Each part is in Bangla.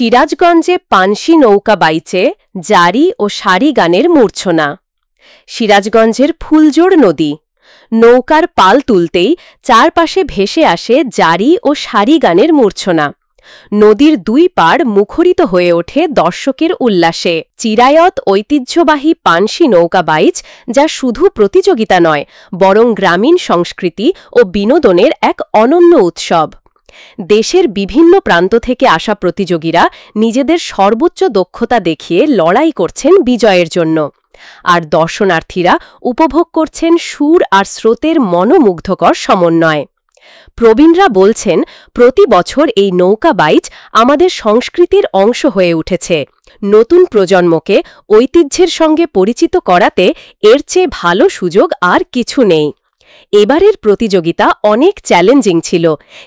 সিরাজগঞ্জে পানসি নৌকা বাইচে জারি ও সারি গানের মূর্ছনা। সিরাজগঞ্জের ফুলজোড় নদী। নৌকার পাল তুলতেই চারপাশে ভেসে আসে জারি ও সারি গানের মূর্ছনা। নদীর দুই পাড় মুখরিত হয়ে ওঠে দর্শকের উল্লাসে। চিরায়ত ঐতিহ্যবাহী পানসি নৌকা বাইচ, যা শুধু প্রতিযোগিতা নয়, বরং গ্রামীণ সংস্কৃতি ও বিনোদনের এক অনন্য উৎসব। দেশের বিভিন্ন প্রান্ত থেকে আসা প্রতিযোগীরা নিজেদের সর্বোচ্চ দক্ষতা দেখিয়ে লড়াই করছেন বিজয়ের জন্য, আর দর্শনার্থীরা উপভোগ করছেন সুর আর স্রোতের মনোমুগ্ধকর সমন্বয়। প্রবীণরা বলছেন, প্রতি বছর এই নৌকা বাইচ আমাদের সংস্কৃতির অংশ হয়ে উঠেছে। নতুন প্রজন্মকে ঐতিহ্যের সঙ্গে পরিচিত করাতে এর চেয়ে ভালো সুযোগ আর কিছু নেই। এবারের প্রতিযোগিতা অনেক চ্যালেঞ্জিং ছিল,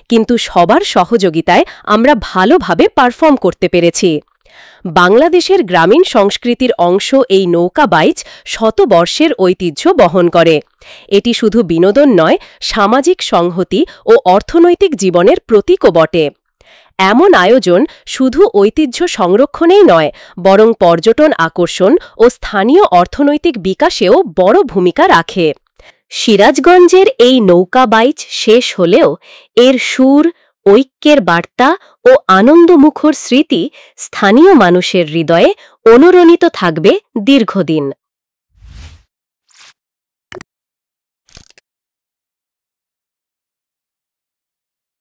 কিন্তু সবার সহযোগিতায় আমরা ভালোভাবে পারফর্ম করতে পেরেছি। বাংলাদেশের গ্রামীণ সংস্কৃতির অংশ এই নৌকা বাইচ শতবর্ষের ঐতিহ্য বহন করে। এটি শুধু বিনোদন নয়, সামাজিক সংহতি ও অর্থনৈতিক জীবনের প্রতীকও বটে। এমন আয়োজন শুধু ঐতিহ্য সংরক্ষণেই নয়, বরং পর্যটন আকর্ষণ ও স্থানীয় অর্থনৈতিক বিকাশেও বড় ভূমিকা রাখে। সিরাজগঞ্জের এই নৌকা বাইচ শেষ হলেও এর সুর, ঐক্যের বার্তা ও আনন্দমুখর স্মৃতি স্থানীয় মানুষের হৃদয়ে অনুরণিত থাকবে দীর্ঘদিন।